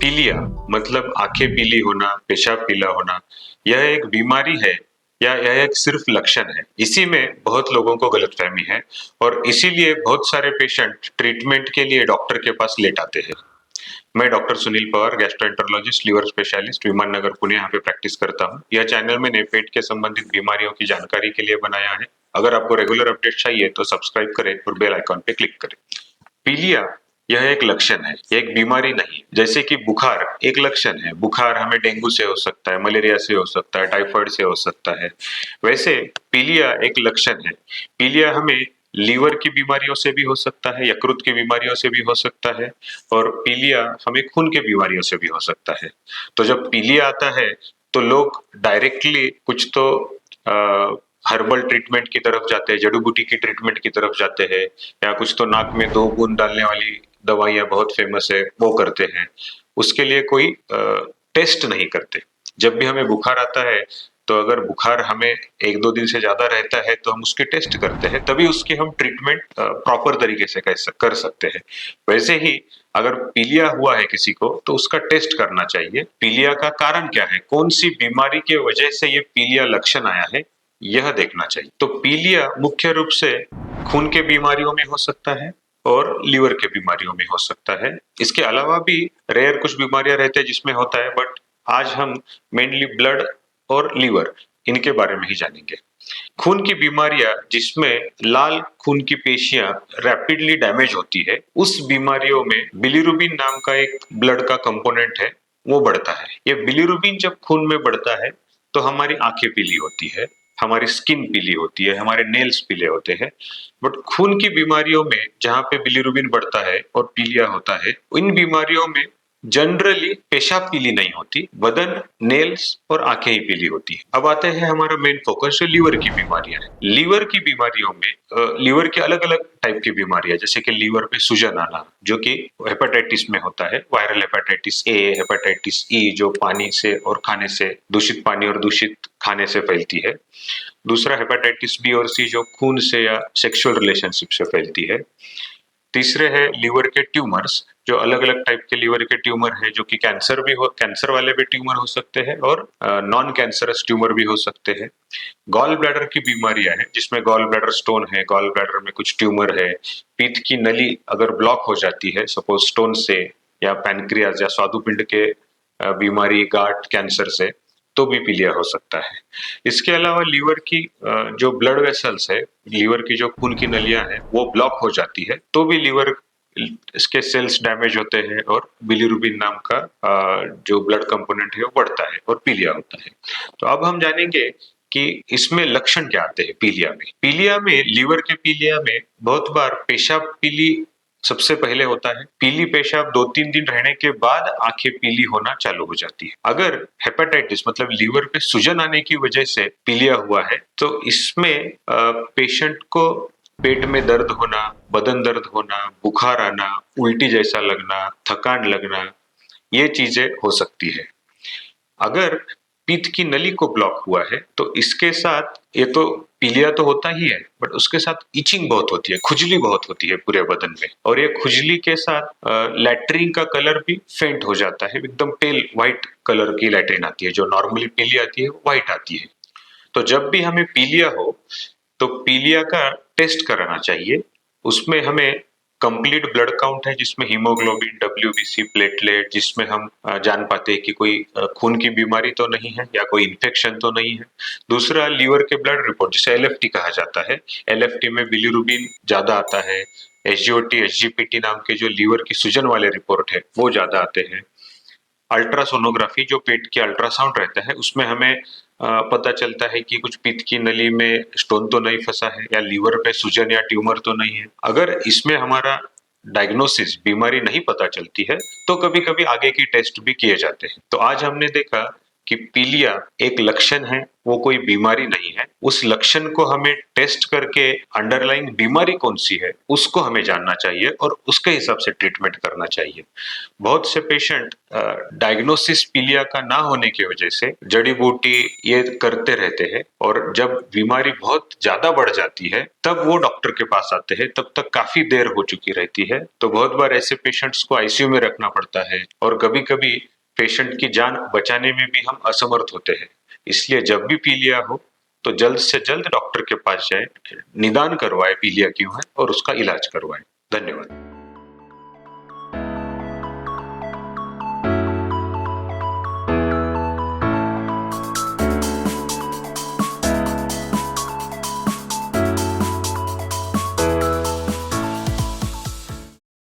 पीलिया मतलब आंखें पीली होना, पेशाब पीला होना, यह एक बीमारी है या यह एक सिर्फ लक्षण है? इसी में बहुत लोगों को गलतफहमी है और इसीलिए बहुत सारे पेशेंट ट्रीटमेंट के लिए डॉक्टर के पास लेट आते हैं। मैं doctor Sunil Pawar, gastroenterologist, liver specialist, Viman Nagar Pune यहाँ पे प्रैक्टिस करता हूँ। यह चैनल मैंने पेट के संबंधित बीमारियों की जानकारी के लिए बनाया है। अगर आपको रेगुलर अपडेट चाहिए तो सब्सक्राइब करें और बेल आइकॉन पे क्लिक करें। पीलिया यह एक लक्षण है, एक बीमारी नहीं। जैसे कि बुखार एक लक्षण है, बुखार हमें डेंगू से हो सकता है, मलेरिया से हो सकता है, टाइफाइड से हो सकता है। वैसे पीलिया एक लक्षण है। पीलिया हमें लीवर की बीमारियों से भी हो सकता है, यकृत की बीमारियों से भी हो सकता है और पीलिया हमें खून की बीमारियों से भी हो सकता है। तो जब पीलिया आता है तो लोग डायरेक्टली कुछ तो हर्बल ट्रीटमेंट की तरफ जाते हैं, जड़ी बूटी की ट्रीटमेंट की तरफ जाते हैं, या कुछ तो नाक में 2 बूंद डालने वाली दवाइयां बहुत फेमस है वो करते हैं। उसके लिए कोई टेस्ट नहीं करते। जब भी हमें बुखार आता है तो अगर बुखार हमें 1-2 दिन से ज्यादा रहता है तो हम उसकी टेस्ट करते हैं, तभी उसकी हम ट्रीटमेंट प्रॉपर तरीके से कर सकते हैं। वैसे ही अगर पीलिया हुआ है किसी को तो उसका टेस्ट करना चाहिए। पीलिया का कारण क्या है, कौन सी बीमारी की वजह से ये पीलिया लक्षण आया है, यह देखना चाहिए। तो पीलिया मुख्य रूप से खून के बीमारियों में हो सकता है और लीवर के बीमारियों में हो सकता है। इसके अलावा भी रेयर कुछ बीमारियां रहते हैं जिसमें होता है, बट आज हम मेनली ब्लड और लीवर इनके बारे में ही जानेंगे। खून की बीमारियां जिसमें लाल खून की पेशियां रैपिडली डैमेज होती है, उस बीमारियों में बिलीरुबिन नाम का एक ब्लड का कंपोनेंट है, वो बढ़ता है। ये बिलीरुबिन जब खून में बढ़ता है तो हमारी आंखें पीली होती है, हमारी स्किन पीली होती है, हमारे नेल्स पीले होते हैं। बट खून की बीमारियों में जहां पे बिलीरुबिन बढ़ता है और पीलिया होता है, इन बीमारियों में जनरली पेशाब पीली नहीं होती, बदन, नेल्स और आंखें ही पीली होती है। अब आते हैं हमारा मेन फोकस जो लीवर की बीमारियां है। लीवर की बीमारियों में लीवर के अलग अलग टाइप की बीमारियां, जैसे कि लीवर पे सूजन आना जो कि हेपेटाइटिस में होता है, viral hepatitis A, hepatitis E, जो पानी से और खाने से, दूषित पानी और दूषित खाने से फैलती है। दूसरा हेपेटाइटिस बी और सी जो खून से या सेक्सुअल रिलेशनशिप से फैलती है। तीसरे है लीवर के ट्यूमर्स, जो अलग अलग टाइप के लीवर के ट्यूमर है, जो कि कैंसर वाले भी ट्यूमर हो सकते हैं और नॉन कैंसरस ट्यूमर भी हो सकते हैं। गॉल ब्लैडर की बीमारियां हैं जिसमें गॉल ब्लैडर स्टोन है, गॉल ब्लैडर में कुछ ट्यूमर है, पीठ की नली अगर ब्लॉक हो जाती है सपोज स्टोन से, या पैनक्रियाज या स्वादुपिंड के बीमारी, गांठ कैंसर से, तो भी पीलिया हो सकता है। इसके अलावा लीवर की जो ब्लड वेसल्स है, लीवर की जो खून की नलियां हैं, वो ब्लॉक हो जाती है तो भी लीवर इसके सेल्स डैमेज होते हैं और बिलीरुबिन नाम का जो ब्लड कंपोनेंट है वो बढ़ता है और पीलिया होता है। तो अब हम जानेंगे कि इसमें लक्षण क्या आते हैं पीलिया में। पीलिया में, लीवर के पीलिया में बहुत बार पेशाब पीली सबसे पहले होता है। पीली पेशाब 2-3 दिन रहने के बाद आंखें पीली होना चालू हो जाती है। अगर हेपेटाइटिस मतलब लीवर पे सूजन आने की वजह से पीलिया हुआ है तो इसमें पेशेंट को पेट में दर्द होना, बदन दर्द होना, बुखार आना, उल्टी जैसा लगना, थकान लगना, ये चीजें हो सकती है। अगर पीठ की नली को ब्लॉक हुआ है तो इसके साथ, ये तो पीलिया तो होता ही है, बट उसके साथ इचिंग बहुत होती है, खुजली बहुत होती है पूरे बदन में, और ये खुजली के साथ लैट्रिन का कलर भी फेंट हो जाता है, एकदम पेल व्हाइट कलर की लैट्रिन आती है। जो नॉर्मली पीली आती है वो व्हाइट आती है। तो जब भी हमें पीलिया हो तो पीलिया का टेस्ट कराना चाहिए। उसमें हमें कंप्लीट ब्लड काउंट है जिसमें हीमोग्लोबिन, डब्ल्यूबीसी, प्लेटलेट, जिसमें हम जान पाते हैं कि कोई खून की बीमारी तो नहीं है या कोई इन्फेक्शन तो नहीं है। दूसरा लीवर के ब्लड रिपोर्ट जिसे एलएफटी कहा जाता है, एलएफटी में बिलीरुबिन ज्यादा आता है। एसजीओटी, एसजीपीटी नाम के जो लीवर की सूजन वाले रिपोर्ट है वो ज्यादा आते हैं। अल्ट्रासोनोग्राफी जो पेट की अल्ट्रासाउंड रहता है उसमें हमें पता चलता है कि कुछ पीठ की नली में स्टोन तो नहीं फंसा है या लीवर पे सूजन या ट्यूमर तो नहीं है। अगर इसमें हमारा डायग्नोसिस, बीमारी नहीं पता चलती है, तो कभी कभी आगे की टेस्ट भी किए जाते हैं। तो आज हमने देखा कि पीलिया एक लक्षण है, वो कोई बीमारी नहीं है। उस लक्षण को हमें टेस्ट करके अंडरलाइंग बीमारी कौन सी है उसको हमें जानना चाहिए और उसके हिसाब से ट्रीटमेंट करना चाहिए। बहुत से पेशेंट डायग्नोसिस पीलिया का ना होने की वजह से जड़ी बूटी ये करते रहते हैं और जब बीमारी बहुत ज्यादा बढ़ जाती है तब वो डॉक्टर के पास आते हैं, तब तक काफी देर हो चुकी रहती है। तो बहुत बार ऐसे पेशेंट्स को आईसीयू में रखना पड़ता है और कभी कभी पेशेंट की जान बचाने में भी हम असमर्थ होते हैं। इसलिए जब भी पीलिया हो तो जल्द से जल्द डॉक्टर के पास जाए, निदान करवाए पीलिया क्यों है और उसका इलाज करवाए। धन्यवाद।